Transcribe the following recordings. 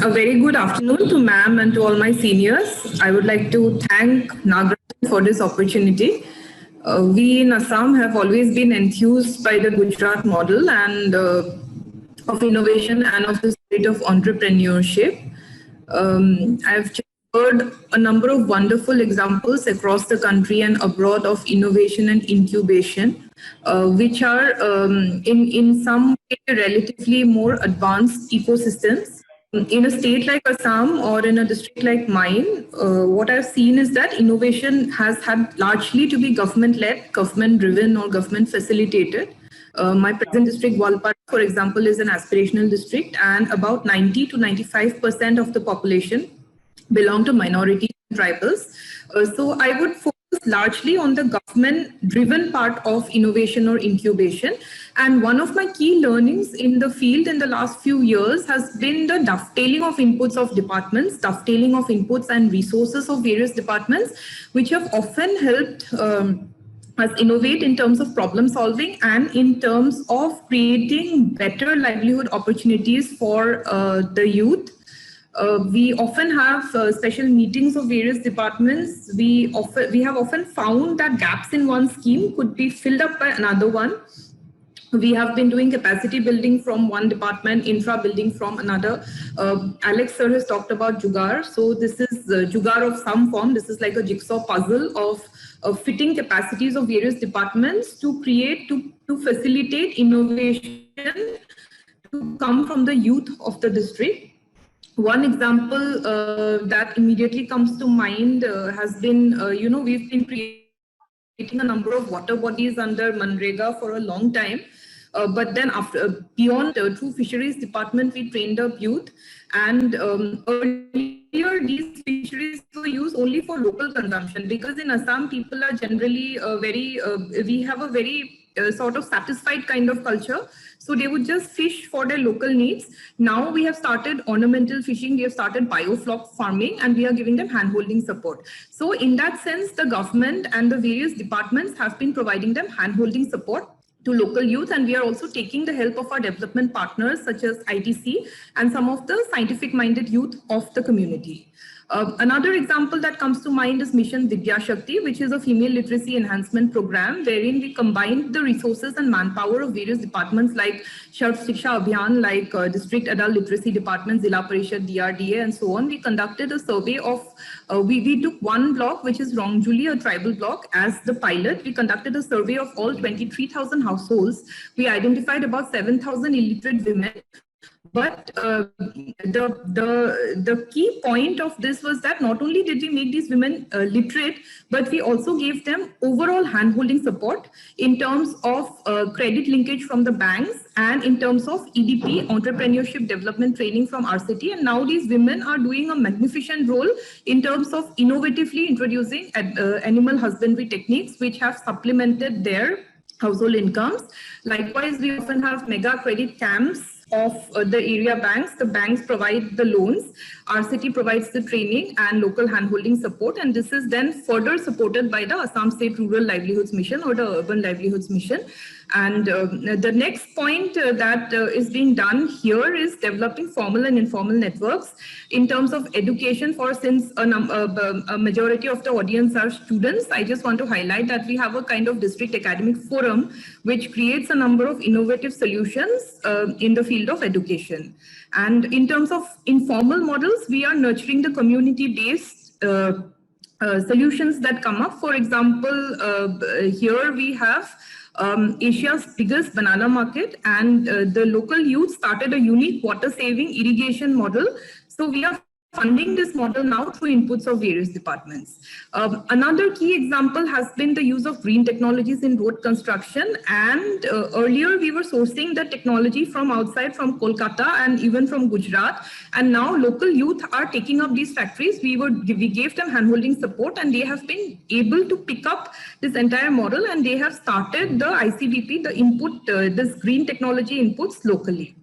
A very good afternoon to ma'am and to all my seniors. I would like to thank Nagaraj for this opportunity. We in Assam have always been enthused by the Gujarat model and of innovation and of the spirit of entrepreneurship. I've heard a number of wonderful examples across the country and abroad of innovation and incubation, which are in some way relatively more advanced ecosystems. In a state like Assam or in a district like mine, what I've seen is that innovation has had largely to be government-led, government-driven or government-facilitated. My present district, Walpara, for example, is an aspirational district, and about 90 to 95% of the population belong to minority tribals. So I would focus largely on the government-driven part of innovation or incubation. And one of my key learnings in the field in the last few years has been the dovetailing of inputs of departments, dovetailing of inputs and resources of various departments, which have often helped us innovate in terms of problem solving and in terms of creating better livelihood opportunities for the youth. We often have special meetings of various departments. We have often found that gaps in one scheme could be filled up by another one. We have been doing capacity building from one department, infra building from another. Alex sir has talked about Jugaad. So this is Jugaad of some form. This is like a jigsaw puzzle of fitting capacities of various departments to create, to facilitate innovation to come from the youth of the district. One example that immediately comes to mind has been, we've been creating a number of water bodies under Manrega for a long time. But then beyond through fisheries department, we trained up youth, and earlier these fisheries were used only for local consumption, because in Assam people are generally we have a very sort of satisfied kind of culture. So they would just fish for their local needs. Now we have started ornamental fishing, we have started biofloc farming, and we are giving them hand-holding support. So in that sense, the government and the various departments have been providing them hand-holding support to local youth, and we are also taking the help of our development partners such as ITC and some of the scientific-minded youth of the community. Another example that comes to mind is Mission Vidya Shakti, which is a female literacy enhancement program wherein we combined the resources and manpower of various departments like Sarv Shiksha Abhiyan, like District Adult Literacy Department, Zilla Parishad, DRDA, and so on. We conducted a survey of, we took one block, which is Rongjuli, a tribal block, as the pilot. We conducted a survey of all 23,000 households. We identified about 7,000 illiterate women. But the key point of this was that not only did we make these women literate, but we also gave them overall hand-holding support in terms of credit linkage from the banks and in terms of EDP, entrepreneurship development training from RCT. And now these women are doing a magnificent role in terms of innovatively introducing animal husbandry techniques, which have supplemented their household incomes. Likewise, we often have mega credit camps of the area banks. The banks provide the loans, RCT provides the training and local handholding support, and this is then further supported by the Assam State Rural Livelihoods Mission or the Urban Livelihoods Mission. And the next point that is being done here is developing formal and informal networks in terms of education. For since a majority of the audience are students, I just want to highlight that we have a kind of district academic forum which creates a number of innovative solutions in the field of education. And in terms of informal models, we are nurturing the community-based solutions that come up. For example, here we have Asia's biggest banana market, and the local youth started a unique water saving irrigation model. So we are funding this model now through inputs of various departments. Another key example has been the use of green technologies in road construction. And earlier we were sourcing the technology from outside, from Kolkata and even from Gujarat. And now local youth are taking up these factories. We gave them handholding support, and they have been able to pick up this entire model, and they have started the ICVP, the input, this green technology inputs locally.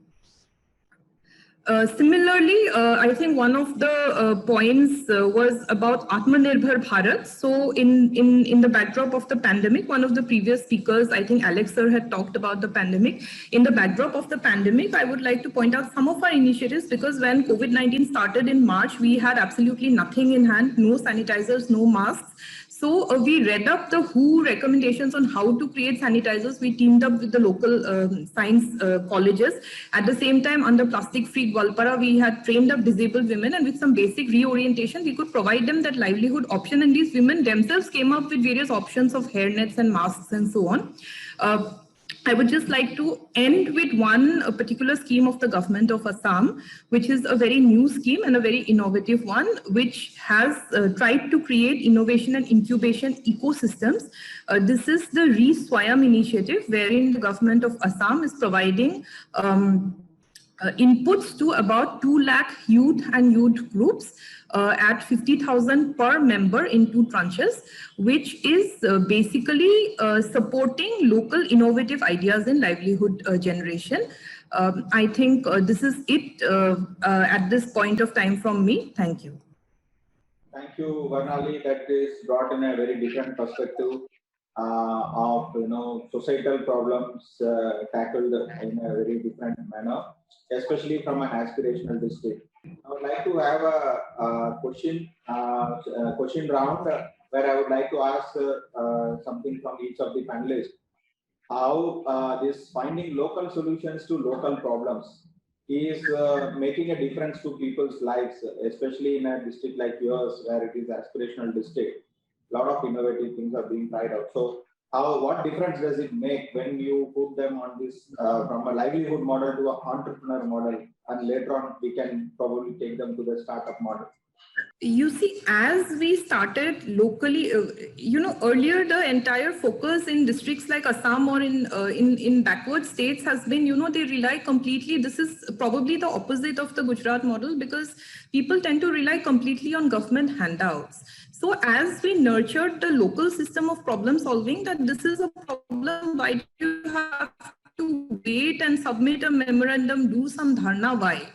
Similarly, I think one of the points was about Atmanirbhar Bharat. So in the backdrop of the pandemic, one of the previous speakers, I think Alex sir, had talked about the pandemic. In the backdrop of the pandemic, I would like to point out some of our initiatives, because when COVID-19 started in March, we had absolutely nothing in hand, no sanitizers, no masks. So we read up the WHO recommendations on how to create sanitizers. We teamed up with the local science colleges. At the same time, under Plastic Free Gwalpara, we had trained up disabled women, and with some basic reorientation, we could provide them that livelihood option. And these women themselves came up with various options of hairnets and masks and so on. I would just like to end with one particular scheme of the government of Assam, which is a very new scheme and a very innovative one, which has tried to create innovation and incubation ecosystems. This is the Re-Swayam initiative, wherein the government of Assam is providing inputs to about 2 lakh youth and youth groups at 50,000 per member in 2 tranches, which is basically supporting local innovative ideas in livelihood generation. I think this is it at this point of time from me. Thank you. Thank you, Varnali. That is brought in a very different perspective of societal problems tackled in a very different manner, especially from an aspirational district. I would like to have a question round where I would like to ask something from each of the panelists. How this finding local solutions to local problems is making a difference to people's lives, especially in a district like yours, where it is aspirational district. A lot of innovative things are being tried out. So what difference does it make when you put them on this from a livelihood model to an entrepreneur model, and later on we can probably take them to the startup model? You see, as we started locally, earlier the entire focus in districts like Assam or in backward states has been, they rely completely. This is probably the opposite of the Gujarat model, because people tend to rely completely on government handouts. So as we nurtured the local system of problem solving, that this is a problem, why do you have to wait and submit a memorandum, do some dharna, why?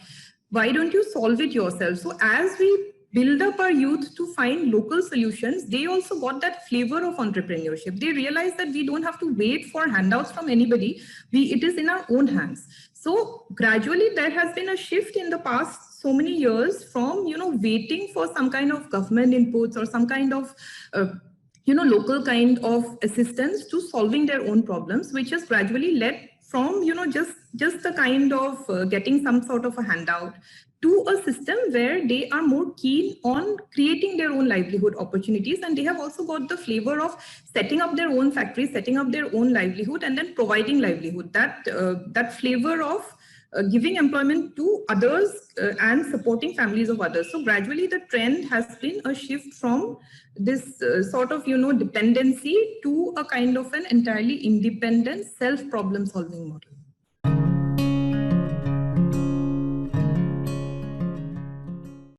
Why don't you solve it yourself? So as we build up our youth to find local solutions, they also got that flavor of entrepreneurship. They realized that we don't have to wait for handouts from anybody. It is in our own hands. So gradually there has been a shift in the past so many years from, waiting for some kind of government inputs or some kind of, local kind of assistance to solving their own problems, which has gradually led from, just the kind of getting some sort of a handout to a system where they are more keen on creating their own livelihood opportunities. And they have also got the flavor of setting up their own factories, setting up their own livelihood, and then providing livelihood. That flavor of giving employment to others and supporting families of others. So gradually the trend has been a shift from this sort of, dependency to a kind of an entirely independent self-problem solving model.